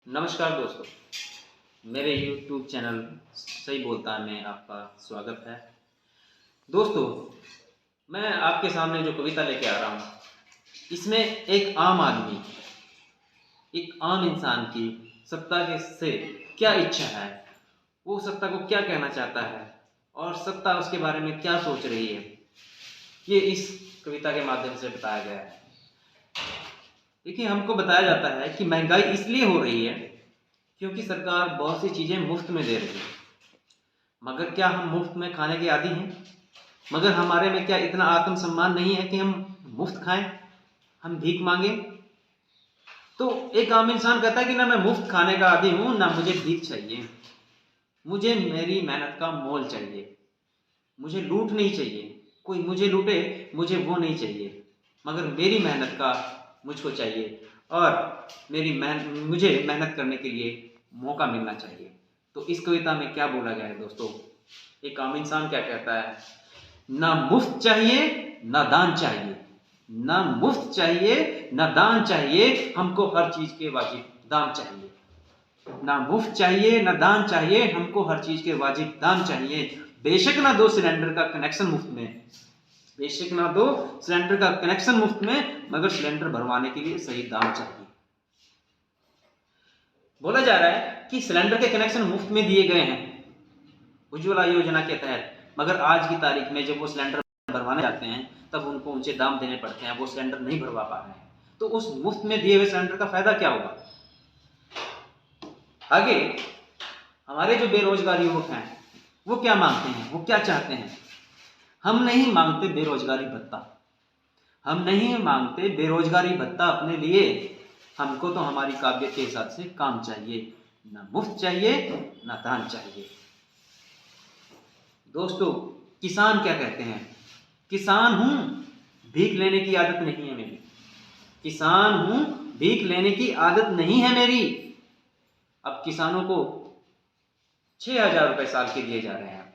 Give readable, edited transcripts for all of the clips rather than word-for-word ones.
नमस्कार दोस्तों, मेरे YouTube चैनल सही बोलता है में आपका स्वागत है। दोस्तों, मैं आपके सामने जो कविता लेके आ रहा हूँ, इसमें एक आम आदमी, एक आम इंसान की सत्ता के से क्या इच्छा है, वो सत्ता को क्या कहना चाहता है और सत्ता उसके बारे में क्या सोच रही है, ये इस कविता के माध्यम से बताया गया है। देखिए, हमको बताया जाता है कि महंगाई इसलिए हो रही है क्योंकि सरकार बहुत सी चीज़ें मुफ्त में दे रही है। मगर क्या हम मुफ्त में खाने के आदी हैं? मगर हमारे में क्या इतना आत्मसम्मान नहीं है कि हम मुफ्त खाएं, हम भीख मांगे? तो एक आम इंसान कहता है कि ना मैं मुफ्त खाने का आदी हूं, ना मुझे भीख चाहिए, मुझे मेरी मेहनत का मोल चाहिए, मुझे लूट नहीं चाहिए, कोई मुझे लूटे मुझे वो नहीं चाहिए, मगर मेरी मेहनत का मुझको चाहिए और मुझे मेहनत करने के लिए मौका मिलना चाहिए। तो इस कविता में क्या बोला गया है दोस्तों? एक आम इंसान क्या कहता है? ना मुफ्त चाहिए ना दान चाहिए, ना मुफ्त चाहिए ना दान चाहिए, हमको हर चीज के वाजिब दाम चाहिए। ना मुफ्त चाहिए ना दान चाहिए, हमको हर चीज के वाजिब दाम चाहिए। बेशक ना दो सिलेंडर का कनेक्शन मुफ्त में, बेशक ना दो सिलेंडर का कनेक्शन मुफ्त में, मगर सिलेंडर भरवाने के लिए सही दाम चाहिए। बोला जा रहा है कि सिलेंडर के कनेक्शन मुफ्त में दिए गए हैं उज्ज्वला योजना के तहत, मगर आज की तारीख में जब वो सिलेंडर भरवाने जाते हैं तब उनको ऊंचे दाम देने पड़ते हैं, वो सिलेंडर नहीं भरवा पा रहे हैं। तो उस मुफ्त में दिए हुए सिलेंडर का फायदा क्या होगा? आगे हमारे जो बेरोजगार युवक हैं वो क्या मांगते हैं, वो क्या चाहते हैं? हम नहीं मांगते बेरोजगारी भत्ता, हम नहीं मांगते बेरोजगारी भत्ता अपने लिए, हमको तो हमारी काबिलियत के हिसाब से काम चाहिए, ना मुफ्त चाहिए ना दान चाहिए। दोस्तों, किसान क्या कहते हैं? किसान हूं, भीख लेने की आदत नहीं है मेरी, किसान हूं, भीख लेने की आदत नहीं है मेरी। अब किसानों को 6,000 रुपए साल के दिए जा रहे हैं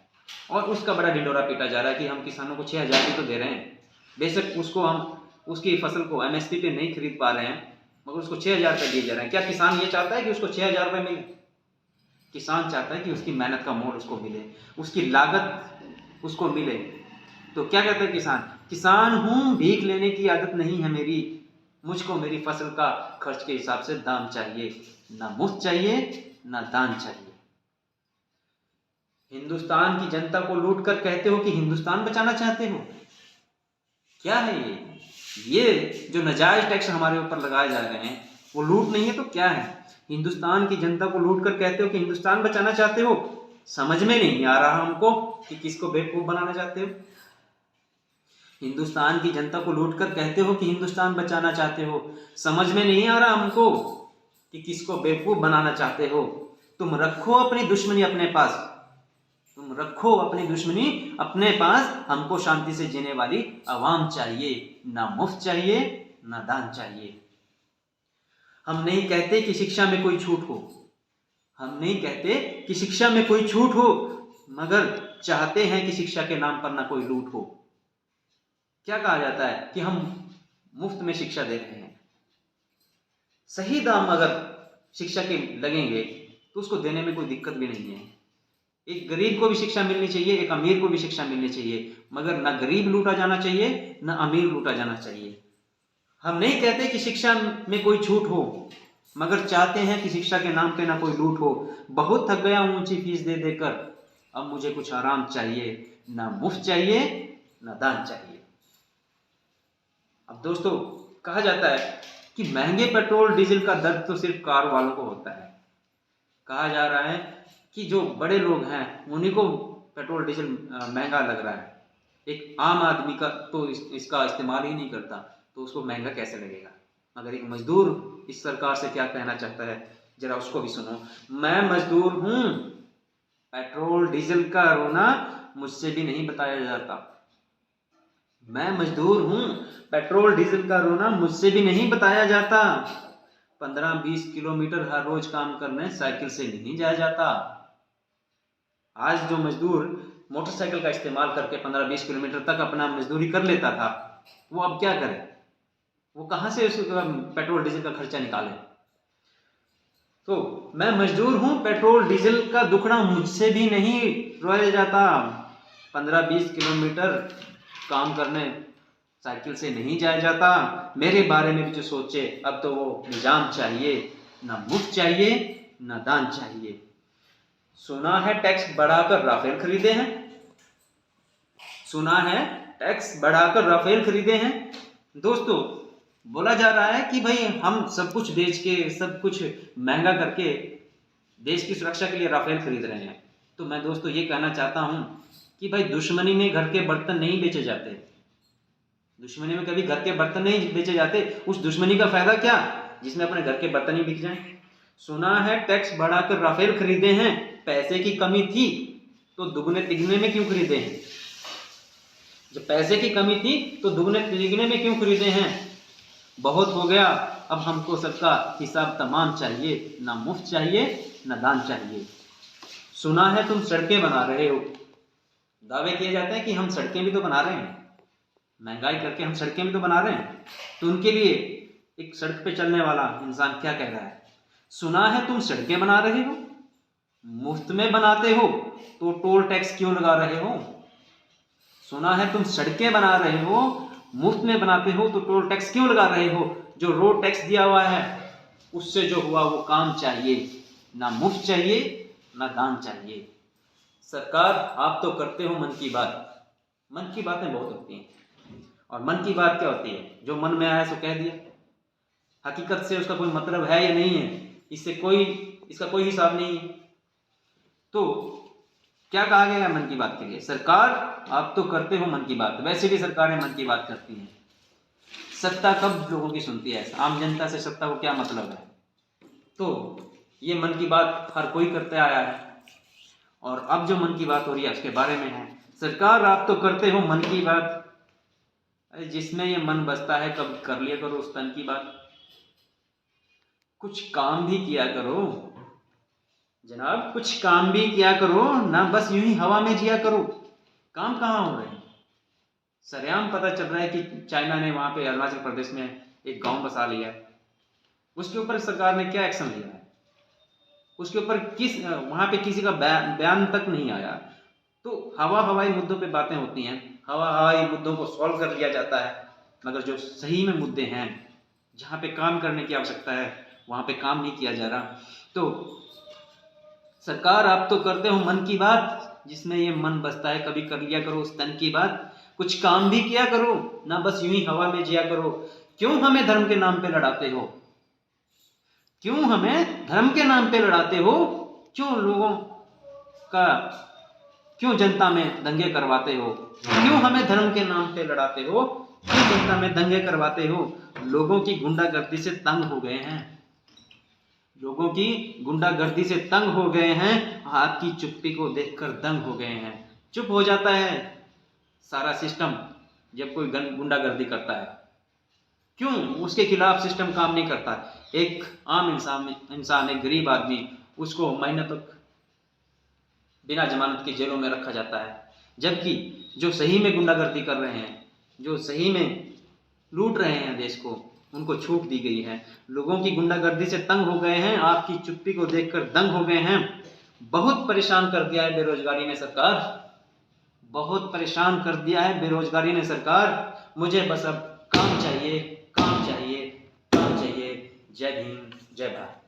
और उसका बड़ा ढिंडोरा पीटा जा रहा है कि हम किसानों को 6,000 भी तो दे रहे हैं। बेशक उसको हम उसकी फसल को MSP पे नहीं खरीद पा रहे हैं, मगर उसको 6,000 रुपए दिए जा रहे हैं। क्या किसान ये चाहता है कि उसको 6,000 रुपए मिले? किसान चाहता है कि उसकी मेहनत का मोल उसको मिले, उसकी लागत उसको मिले। तो क्या कहते हैं किसान? किसान हूं, भीख लेने की आदत नहीं है मेरी, मुझको मेरी फसल का खर्च के हिसाब से दाम चाहिए, ना मुफ्त चाहिए ना दान चाहिए। हिंदुस्तान की जनता को लूट कर कहते हो कि हिंदुस्तान बचाना चाहते हो? क्या है ये जो नाजायज टैक्स हमारे ऊपर लगाए जा रहे हैं, वो लूट नहीं है तो क्या है? हिंदुस्तान की जनता को लूट कर कहते हो कि हिंदुस्तान बचाना चाहते हो। समझ में नहीं आ रहा हमको कि किसको बेवकूफ बनाना चाहते हो। हिंदुस्तान की जनता को लूट कर कहते हो कि हिंदुस्तान बचाना चाहते हो। समझ में नहीं आ रहा हमको कि किसको बेवकूफ बनाना चाहते हो। तुम रखो अपनी दुश्मनी अपने पास, तुम रखो अपनी दुश्मनी अपने पास, हमको शांति से जीने वाली आवाम चाहिए, ना मुफ्त चाहिए ना दान चाहिए। हम नहीं कहते कि शिक्षा में कोई छूट हो, हम नहीं कहते कि शिक्षा में कोई छूट हो, मगर चाहते हैं कि शिक्षा के नाम पर ना कोई लूट हो। क्या कहा जाता है कि हम मुफ्त में शिक्षा दे रहे हैं, सही दाम अगर शिक्षा के लगेंगे तो उसको देने में कोई दिक्कत भी नहीं है। एक गरीब को भी शिक्षा मिलनी चाहिए, एक अमीर को भी शिक्षा मिलनी चाहिए, मगर ना गरीब लूटा जाना चाहिए ना अमीर लूटा जाना चाहिए। हम नहीं कहते कि शिक्षा में कोई छूट हो, मगर चाहते हैं कि शिक्षा के नाम पे ना कोई लूट हो। बहुत थक गया ऊंची फीस दे देकर, अब मुझे कुछ आराम चाहिए, ना मुफ्त चाहिए ना दान चाहिए। अब दोस्तों, कहा जाता है कि महंगे पेट्रोल डीजल का दर्द तो सिर्फ कार वालों को होता है। कहा जा रहा है कि जो बड़े लोग हैं उन्हीं को पेट्रोल डीजल महंगा लग रहा है, एक आम आदमी का तो इसका इस्तेमाल ही नहीं करता, तो उसको महंगा कैसे लगेगा? मगर एक मजदूर इस सरकार से क्या कहना चाहता है, जरा उसको भी सुनो। मैं मजदूर हूं, पेट्रोल डीजल का रोना मुझसे भी नहीं बताया जाता। मैं मजदूर हूं, पेट्रोल डीजल का रोना मुझसे भी नहीं बताया जाता। 15-20 किलोमीटर हर रोज काम करने साइकिल से नहीं जाया जाता। आज जो मजदूर मोटरसाइकिल का इस्तेमाल करके 15-20 किलोमीटर तक अपना मजदूरी कर लेता था, वो अब क्या करे? वो कहां से पेट्रोल डीजल का खर्चा निकाले? तो मैं मजदूर हूँ, पेट्रोल डीजल का दुखड़ा मुझसे भी नहीं रोया जाता। 15-20 किलोमीटर काम करने साइकिल से नहीं जाया जाता। मेरे बारे में भी जो सोचे, अब तो वो निजाम चाहिए, ना मुफ्त चाहिए ना दान चाहिए। सुना है टैक्स बढ़ाकर राफेल खरीदे हैं, सुना है टैक्स बढ़ाकर राफेल खरीदे हैं। दोस्तों, बोला जा रहा है कि भाई हम सब कुछ बेच के, सब कुछ महंगा करके देश की सुरक्षा के लिए राफेल खरीद रहे हैं। तो मैं दोस्तों ये कहना चाहता हूं कि भाई दुश्मनी में घर के बर्तन नहीं बेचे जाते, दुश्मनी में कभी घर के बर्तन नहीं बेचे जाते। उस दुश्मनी का फायदा क्या जिसमें अपने घर के बर्तन ही बिक जाएं। सुना है टैक्स बढ़ाकर राफेल खरीदे हैं, पैसे की कमी थी तो दुगने तिगने में क्यों खरीदे हैं? जब पैसे की कमी थी तो दुगने तिगने में क्यों खरीदे हैं? बहुत हो गया, अब हमको सबका हिसाब तमाम चाहिए, ना मुफ्त चाहिए ना दान चाहिए। सुना है तुम सड़कें बना रहे हो, दावे किए जाते हैं कि हम सड़कें भी तो बना रहे हैं, महंगाई करके हम सड़कें भी तो बना रहे हैं। तो उनके लिए एक सड़क पे चलने वाला इंसान क्या कह रहा है? सुना है तुम सड़कें बना रहे हो, मुफ्त में बनाते हो तो टोल टैक्स क्यों लगा रहे हो? सुना है तुम सड़कें बना रहे हो, मुफ्त में बनाते हो तो टोल टैक्स क्यों लगा रहे हो? जो रोड टैक्स दिया हुआ है उससे जो हुआ वो काम चाहिए, ना मुफ्त चाहिए ना दान चाहिए। सरकार, आप तो करते हो मन की बात, मन की बातें बहुत होती हैं, और मन की बात क्या होती है? जो मन में आया सो कह दिया, हकीकत से उसका कोई मतलब है या नहीं है, इसका कोई हिसाब नहीं है। तो क्या कहा गया मन की बात के लिए? सरकार, आप तो करते हो मन की बात, वैसे भी सरकारें मन की बात करती हैं, सत्ता कब लोगों की सुनती है? आम जनता से सत्ता को क्या मतलब है? तो ये मन की बात हर कोई करते आया है, और अब जो मन की बात हो रही है उसके बारे में है। सरकार, आप तो करते हो मन की बात, जिसमें ये मन बसता है कब कर लिया करो उस तन की बात, कुछ काम भी किया करो जनाब, कुछ काम भी किया करो ना, बस यूं ही हवा में जिया करो। काम कहाँ हो रहे हैं? सरेआम पता चल रहा है कि चाइना ने वहां पे अरुणाचल प्रदेश में एक गांव बसा लिया है, उसके ऊपर सरकार ने क्या एक्शन लिया है? उसके ऊपर वहां पे किसी का बयान तक नहीं आया। तो हवाई मुद्दों पे बातें होती हैं, हवाई मुद्दों को सॉल्व कर लिया जाता है, मगर जो सही में मुद्दे हैं, जहाँ पे काम करने की आवश्यकता है, वहां पे काम नहीं किया जा रहा। तो सरकार, आप तो करते हो मन की बात, जिसमें ये मन बसता है कभी कर लिया करो उस तन की बात, कुछ काम भी किया करो ना, बस यूं ही हवा में जिया करो। क्यों हमें धर्म के नाम पे लड़ाते हो? क्यों हमें धर्म के नाम पे लड़ाते हो? क्यों लोगों का, क्यों जनता में दंगे करवाते हो? क्यों हमें धर्म के नाम पे लड़ाते हो? क्यों जनता में दंगे करवाते हो? लोगों की गुंडागर्दी से तंग हो गए हैं, लोगों की गुंडागर्दी से तंग हो गए हैं, आपकी चुप्पी को देखकर दंग हो गए हैं। चुप हो जाता है सारा सिस्टम जब कोई गुंडागर्दी करता है। क्यों उसके खिलाफ सिस्टम काम नहीं करता? एक आम इंसान, एक गरीब आदमी, उसको महीने तक बिना जमानत की जेलों में रखा जाता है, जबकि जो सही में गुंडागर्दी कर रहे हैं, जो सही में लूट रहे हैं देश को, उनको छूट दी गई है। लोगों की गुंडागर्दी से तंग हो गए हैं, आपकी चुप्पी को देखकर दंग हो गए हैं। बहुत परेशान कर दिया है बेरोजगारी ने सरकार, बहुत परेशान कर दिया है बेरोजगारी ने सरकार। मुझे बस अब काम चाहिए, काम चाहिए, काम चाहिए। जय भीम, जय भारत।